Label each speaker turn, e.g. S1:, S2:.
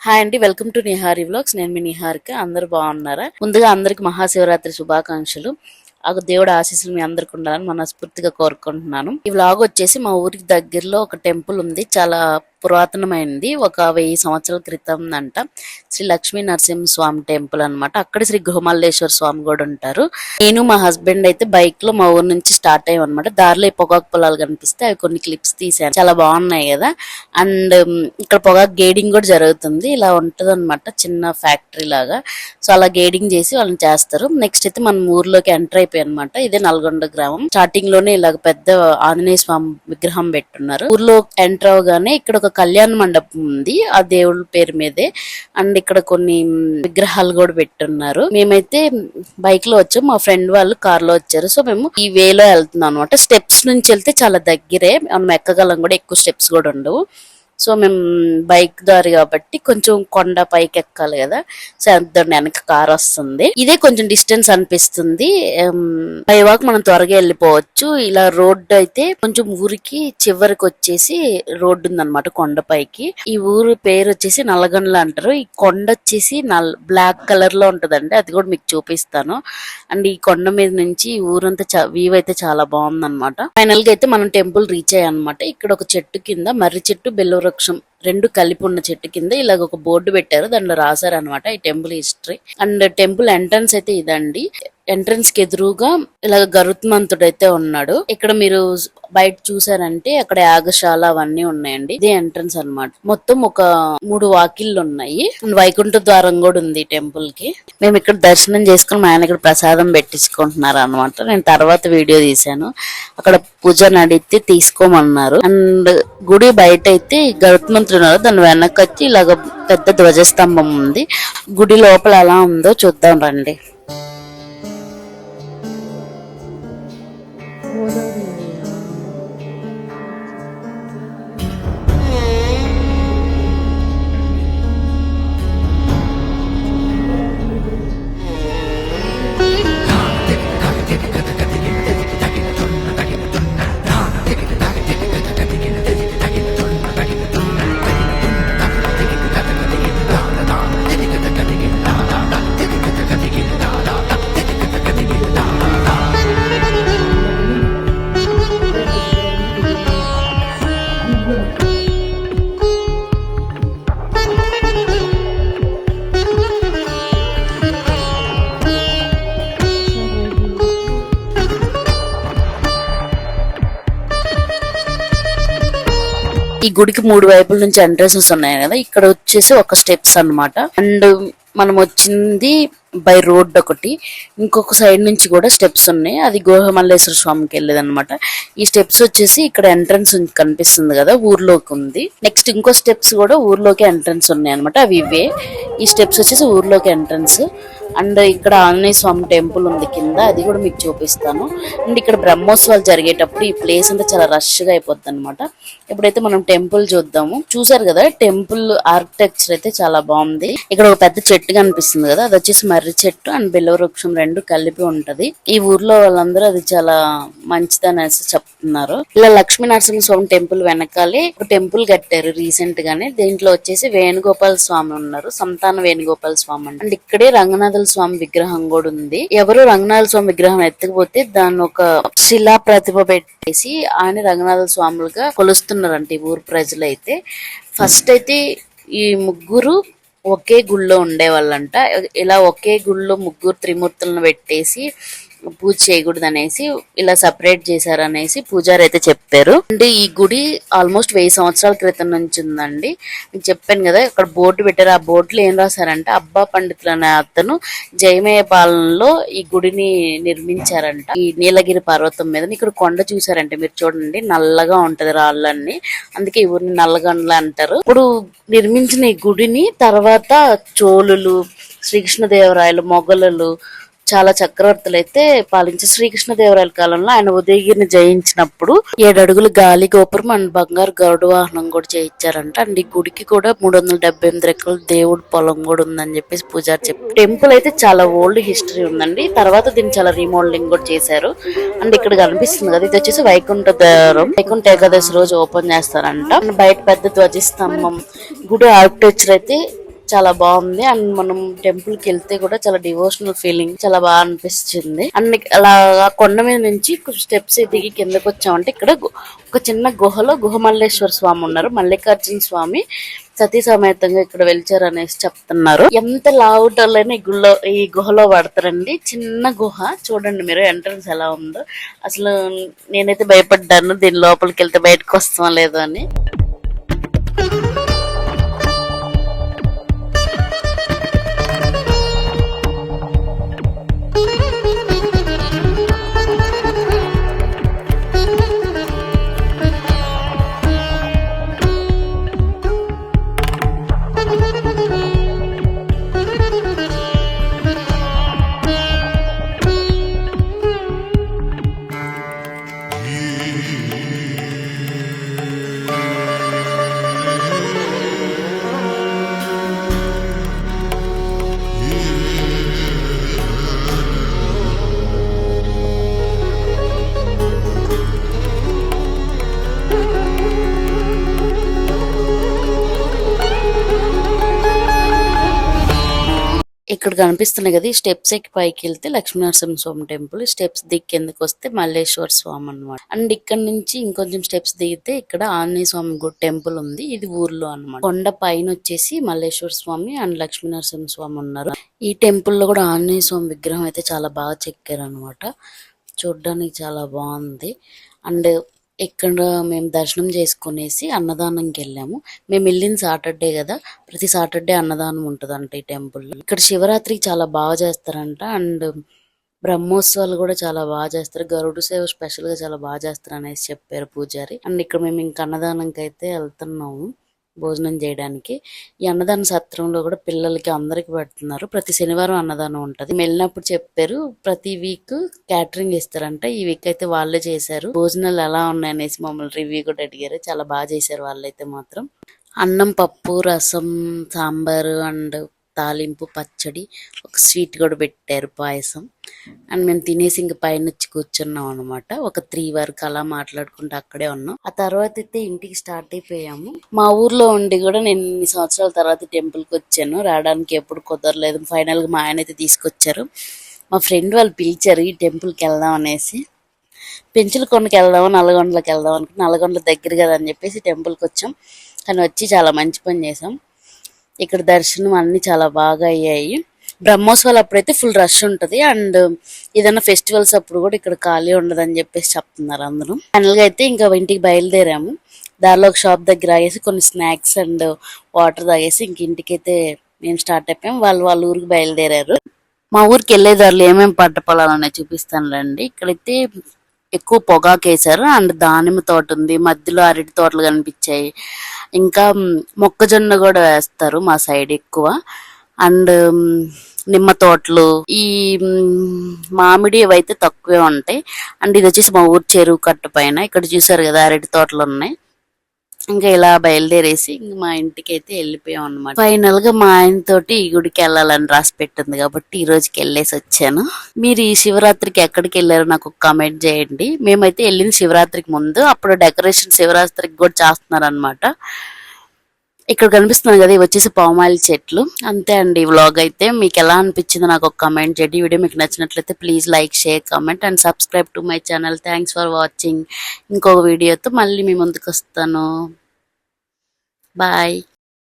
S1: Hi అండి, welcome to Nihari vlogs. నేను మీ నిహారిక. అందరూ బాగున్నారా? ముందుగా అందరికి మహాశివరాత్రి శుభాకాంక్షలు. ఆ దేవుడు ఆశీస్సులు మీ అందరికి ఉండాలని మనస్ఫూర్తిగా కోరుకుంటున్నాను. ఈ వ్లాగ్ వచ్చేసి మా ఊరికి దగ్గరలో ఒక టెంపుల్ ఉంది, చాలా పురాతనమైనది, ఒక 1000 సంవత్సరాల క్రితం అంట. శ్రీ లక్ష్మీ నరసింహ స్వామి టెంపుల్ అనమాట. అక్కడ శ్రీ గృహమల్లేశ్వర స్వామి కూడా ఉంటారు. నేను మా హస్బెండ్ అయితే బైక్ లో మా ఊరు నుంచి స్టార్ట్ అయ్యాం అనమాట. దారిలో పొగాకు పొలాలు కనిపిస్తే అవి కొన్ని క్లిప్స్ తీసాను, చాలా బాగున్నాయి కదా. అండ్ ఇక్కడ పొగాకు గేడింగ్ కూడా జరుగుతుంది. ఇలా ఉంటది అనమాట, చిన్న ఫ్యాక్టరీ లాగా. సో అలా గేడింగ్ చేసి వాళ్ళని చేస్తారు. నెక్స్ట్ అయితే మనం ఊర్లోకి ఎంటర్ అయిపోయి అనమాట. ఇదే నల్గొండ గ్రామం. స్టార్టింగ్ లోనే ఇలాగ పెద్ద ఆంజనేయ స్వామి విగ్రహం పెట్టున్నారు. ఊర్లో ఎంటర్ అవగానే ఇక్కడ ఒక కళ్యాణ మండపం ఉంది, ఆ దేవుడి పేరు మీదే. అండ్ ఇక్కడ కొన్ని విగ్రహాలు కూడా పెట్టున్నారు. మేమైతే బైక్ లో వచ్చాం, మా ఫ్రెండ్ వాళ్ళు కార్ లో వచ్చారు. సో మేము ఈ వేలో వెళ్తున్నాం అనమాట. స్టెప్స్ నుంచి వెళ్తే చాలా దగ్గరే, మనం ఎక్కగలం కూడా, ఎక్కువ స్టెప్స్ కూడా ఉండవు. సో మేము బైక్ దారి కాబట్టి కొంచెం కొండ పైకి ఎక్కాలి కదా. సో దాని వెనక కార్ వస్తుంది. ఇదే కొంచెం డిస్టెన్స్ అనిపిస్తుంది. బై వాక్ మనం త్వరగా వెళ్ళిపోవచ్చు. ఇలా రోడ్డు అయితే కొంచెం ఊరికి చివరికి వచ్చేసి రోడ్డు ఉందన్నమాట కొండ పైకి. ఈ ఊరు పేరు వచ్చేసి నల్లగొండల అంటారు. ఈ కొండ వచ్చేసి బ్లాక్ కలర్ లో ఉంటదండి, అది కూడా మీకు చూపిస్తాను. అండ్ ఈ కొండ మీద నుంచి ఊరంతా వ్యూ అయితే చాలా బాగుందన్నమాట. ఫైనల్ గా అయితే మనం టెంపుల్ రీచ్ అయ్యాం అనమాట. ఇక్కడ ఒక చెట్టు కింద మర్రి చెట్టు, బెల్లవృక్షం రెండు కలిపి ఉన్న చెట్టు కింద ఇలాగ ఒక బోర్డు పెట్టారు, దాంట్లో రాశారు అనమాట ఈ temple history. And temple entrance అయితే ఇదండి. ఎంట్రన్స్ కి ఎదురుగా ఇలాగ గరుత్మంతుడు అయితే ఉన్నాడు. ఇక్కడ మీరు బయట చూసారంటే అక్కడ యాగశాల అవన్నీ ఉన్నాయండి. ఇదే ఎంట్రన్స్ అన్నమాట. మొత్తం ఒక 3 వాకిళ్ళు ఉన్నాయి. వైకుంఠ ద్వారం కూడా ఉంది టెంపుల్ కి. మేము ఇక్కడ దర్శనం చేసుకుని మా ఆయన ఇక్కడ ప్రసాదం పెట్టించుకుంటున్నారు అనమాట. నేను తర్వాత వీడియో తీశాను. అక్కడ పూజ నడితే తీసుకోమన్నారు. అండ్ గుడి బయట అయితే గరుత్మంతుడు ఉన్నారు, దాని వెనకచ్చి ఇలాగ పెద్ద ధ్వజస్తంభం ఉంది. గుడి లోపల ఎలా ఉందో చూద్దాం రండి. ఈ గుడికి 3 వైపుల నుంచి ఎంట్రన్సెస్ ఉన్నాయి కదా. ఇక్కడ వచ్చేసి ఒక స్టెప్స్ అన్నమాట. అండ్ మనం వచ్చింది బై రోడ్ ఒకటి, ఇంకొక సైడ్ నుంచి కూడా స్టెప్స్ ఉన్నాయి, అది గృహమల్లేశ్వర స్వామికి వెళ్ళేది అనమాట. ఈ స్టెప్స్ వచ్చేసి ఇక్కడ ఎంట్రన్స్ కనిపిస్తుంది కదా, ఊర్లోకి ఉంది. నెక్స్ట్ ఇంకో స్టెప్స్ కూడా ఊర్లోకి ఎంట్రన్స్ ఉన్నాయి అనమాట, అవి ఇవే. ఈ స్టెప్స్ వచ్చేసి ఊర్లోకి ఎంట్రన్స్. అండ్ ఇక్కడ ఆంజనేయ స్వామి టెంపుల్ ఉంది కింద, అది కూడా మీకు చూపిస్తాను. అండ్ ఇక్కడ బ్రహ్మోత్సవాలు జరిగేటప్పుడు ఈ ప్లేస్ అంతా చాలా రష్ గా అయిపోద్ది అనమాట. ఇప్పుడైతే మనం టెంపుల్ చూద్దాము. చూసారు కదా టెంపుల్ ఆర్కిటెక్చర్ అయితే చాలా బాగుంది. ఇక్కడ ఒక పెద్ద చెట్టు కనిపిస్తుంది కదా, అది వచ్చేసి మర్రి చెట్టు అండ్ బెల్లవృక్షం రెండు కలిపి ఉంటది. ఈ ఊర్లో వాళ్ళందరూ అది చాలా మంచిదనేసి చెప్తున్నారు. ఇలా లక్ష్మీ నరసింహ స్వామి టెంపుల్ వెనకాలే ఒక టెంపుల్ కట్టారు రీసెంట్ గానే. దీంట్లో వచ్చేసి వేణుగోపాల స్వామి ఉన్నారు, సంతాన వేణుగోపాల స్వామి అండి. అండ్ ఇక్కడే రంగనాథ స్వామి విగ్రహం కూడా ఉంది. ఎవరు రంగనాథ స్వామి విగ్రహం ఎత్తకపోతే దాన్ని ఒక శిలా ప్రతిభ పెట్టేసి ఆయన రంగనాథ స్వాములుగా కొలుస్తున్నారంట ఈ ఊరు ప్రజలైతే. ఫస్ట్ అయితే ఈ ముగ్గురు ఒకే గుళ్ళో ఉండేవాళ్ళంట. ఇలా ఒకే గుళ్ళో ముగ్గురు త్రిమూర్తులను పెట్టేసి పూజ చేయకూడదు అనేసి ఇలా సపరేట్ చేశారనేసి పూజారి అయితే చెప్పారు. అంటే ఈ గుడి ఆల్మోస్ట్ 1000 సంవత్సరాల క్రితం నుంచి ఉందండి. మీకు చెప్పాను కదా, ఇక్కడ బోర్డు పెట్టారు. ఆ బోర్డులో ఏం రాశారంటే అబ్బా పండితులు అనే అతను జయమయ్య పాలనలో ఈ గుడిని నిర్మించారంట, ఈ నీలగిరి పర్వతం మీద. ఇక్కడ కొండ చూసారంటే మీరు చూడండి, నల్లగా ఉంటది రాళ్ళన్నీ, అందుకే ఈ ఊరిని నల్లగొండలు అంటారు. ఇప్పుడు నిర్మించిన ఈ గుడిని తర్వాత చోళులు, శ్రీకృష్ణదేవరాయలు, మొఘలులు, చాలా చక్రవర్తులు అయితే పాలించే శ్రీకృష్ణదేవరాయల కాలంలో ఆయన ఉదయగిరిని జయించినప్పుడు 7 అడుగుల గాలి గోపురం అండ్ బంగారు గరుడ వాహనం కూడా చేయించారంట. అండ్ ఈ గుడికి కూడా 378 ఎకరాల దేవుడు పొలం కూడా ఉందని చెప్పేసి పూజారి చెప్పారు. టెంపుల్ అయితే చాలా ఓల్డ్ హిస్టరీ ఉందండి. తర్వాత దీన్ని చాలా రీమోడలింగ్ కూడా చేశారు. అండ్ ఇక్కడ కనిపిస్తుంది కదా, ఇది వచ్చేసి వైకుంఠ ద్వారం. వైకుంఠ ఏకాదశి రోజు ఓపెన్ చేస్తారంట. బయట పెద్ద ధ్వజస్తంభం. గుడి ఆర్కిటెక్చర్ అయితే చాలా బాగుంది. అండ్ మనం టెంపుల్ కి వెళ్తే కూడా చాలా డివోషనల్ ఫీలింగ్ చాలా బాగా అనిపిస్తుంది. అండ్ అలా కొండ మీద నుంచి స్టెప్స్ దిగి కిందకి వచ్చామంటే ఇక్కడ ఒక చిన్న గుహలో గుహమల్లేశ్వర స్వామి ఉన్నారు. మల్లికార్జున స్వామి సతీ సమేతంగా ఇక్కడ వెలిచారు అనేసి చెప్తున్నారు. ఎంత లావుటోళ్ళైనా ఈ గుహలో పడతారండి. చిన్న గుహ చూడండి మీరు, ఎంట్రన్స్ ఎలా ఉందో. అసలు నేనైతే భయపడ్డాను దీని లోపలికి వెళ్తే బయటకు వస్తాం లేదు అని. ఇక్కడ కనిపిస్తున్నాయి కదా, ఈ స్టెప్స్ ఎక్కి పైకి వెళ్తే లక్ష్మీనరసింహ స్వామి టెంపుల్, స్టెప్స్ దిక్కి కిందకి వస్తే మల్లేశ్వర స్వామి అన్నమాట. అండ్ ఇక్కడ నుంచి ఇంకొంచెం స్టెప్స్ దిగితే ఇక్కడ ఆంజనేయ స్వామి టెంపుల్ ఉంది. ఇది ఊర్లో అన్నమాట. కొండ పైన వచ్చేసి మల్లేశ్వర స్వామి అండ్ లక్ష్మీనరసింహ స్వామి ఉన్నారు. ఈ టెంపుల్ లో కూడా ఆంజనేయ స్వామి విగ్రహం అయితే చాలా బాగా చెక్కారు అనమాట. చూడ్డానికి చాలా బాగుంది. అండ్ ఇక్కడ మేము దర్శనం చేసుకునేసి అన్నదానంకి వెళ్ళాము. మేము వెళ్ళిన సాటర్డే కదా, ప్రతి సాటర్డే అన్నదానం ఉంటదంట ఈ టెంపుల్లో. ఇక్కడ శివరాత్రికి చాలా బాగా చేస్తారంట. అండ్ బ్రహ్మోత్సవాలు కూడా చాలా బాగా చేస్తారు. గరుడు సేవ స్పెషల్ గా చాలా బాగా చేస్తారు అనేసి చెప్పారు పూజారి. అండ్ ఇక్కడ మేము ఇంకా అన్నదానంకి అయితే వెళ్తున్నాము భోజనం చేయడానికి. ఈ అన్నదాన సత్రంలో కూడా పిల్లలకి అందరికి పెడుతున్నారు. ప్రతి శనివారం అన్నదానం ఉంటది. వెళ్ళినప్పుడు చెప్పారు ప్రతి వీక్ క్యాటరింగ్ ఇస్తారంట. ఈ వీక్ అయితే వాళ్ళే చేశారు. భోజనాలు ఎలా ఉన్నాయనేసి మమ్మల్ని రివ్యూ కూడా అడిగారు. చాలా బాగా చేశారు వాళ్ళైతే మాత్రం. అన్నం, పప్పు, రసం, సాంబారు అండ్ తాలింపు, పచ్చడి, ఒక స్వీట్ కూడా పెట్టారు, పాయసం. అండ్ మేము తినేసి ఇంక పైన వచ్చి కూర్చున్నాం అనమాట. ఒక 3 వరకు అలా మాట్లాడుకుంటూ అక్కడే ఉన్నాం. ఆ తర్వాత అయితే ఇంటికి స్టార్ట్ అయిపోయాము. మా ఊర్లో ఉండి కూడా నేను ఇన్ని సంవత్సరాల తర్వాత టెంపుల్ కి వచ్చాను. రావడానికి ఎప్పుడు కుదరలేదు. ఫైనల్ గా మా ఆయన అయితే తీసుకొచ్చారు. మా ఫ్రెండ్ వాళ్ళు పిలిచారు ఈ టెంపుల్ కి వెళ్దాం అనేసి. పెంచులకొండకి వెళ్దాము, నల్లగొండలకి వెళ్దాం అనుకుని, నల్లగొండల దగ్గర కదా అని చెప్పేసి టెంపుల్కి వచ్చాం. కానీ వచ్చి చాలా మంచి పని చేసాం. ఇక్కడ దర్శనం అన్ని చాలా బాగా అయ్యాయి. బ్రహ్మోత్సవాలు అప్పుడైతే ఫుల్ రష్ ఉంటది. అండ్ ఏదైనా ఫెస్టివల్స్ అప్పుడు కూడా ఇక్కడ ఖాళీ ఉండదు అని చెప్పేసి చెప్తున్నారు అందరూ. ఫైనల్ గా అయితే ఇంకా ఇంటికి బయలుదేరాము. దారిలో ఒక షాప్ దగ్గర ఆగేసి కొన్ని స్నాక్స్ అండ్ వాటర్ తాగేసి ఇంక ఇంటికైతే మేము స్టార్ట్ అయిపోయాం. వాళ్ళ ఊరికి బయలుదేరారు. మా ఊరికి వెళ్ళే దారిలో ఏమేమి పంట పొలాలు చూపిస్తానులేండి. ఇక్కడైతే ఎక్కువ పొగాకేసారు. అండ్ దానిమ్మ తోట ఉంది, మధ్యలో అరటి తోటలు కనిపించాయి. ఇంకా మొక్కజొన్న కూడా వేస్తారు మా సైడ్ ఎక్కువ. అండ్ నిమ్మ తోటలు, ఈ మామిడి అవైతే తక్కువే ఉంటాయి. అండ్ ఇది వచ్చేసి మా ఊరు చెరువు కట్ట పైన. ఇక్కడ చూసారు కదా అరటి తోటలు ఉన్నాయి. ఇంకా ఇలా బయలుదేరేసి ఇంక మా ఇంటికి అయితే వెళ్ళిపోయాం అనమాట. ఫైనల్ గా మా ఆయన తోటి ఈ గుడికి వెళ్ళాలని రాసి పెట్టింది కాబట్టి ఈ రోజుకి వెళ్ళేసి వచ్చాను. మీరు ఈ శివరాత్రికి ఎక్కడికి వెళ్ళారో నాకు కామెంట్ చేయండి. మేమైతే వెళ్ళింది శివరాత్రికి ముందు. అప్పుడు డెకరేషన్ శివరాత్రికి కూడా చేస్తున్నారు అనమాట. ఇక్కడ కనిపిస్తున్నాయి కదా, ఇవి వచ్చేసి పామాయిల్ చెట్లు. అంతే అండి ఈ వ్లాగ్ అయితే. మీకు ఎలా అనిపించిందో నాకు ఒక కామెంట్ చేయండి. ఈ వీడియో మీకు నచ్చినట్లయితే please like, share, comment and subscribe to my channel. Thanks for watching. ఇంకొక వీడియోతో మళ్ళీ మీ ముందుకు వస్తాను. బాయ్.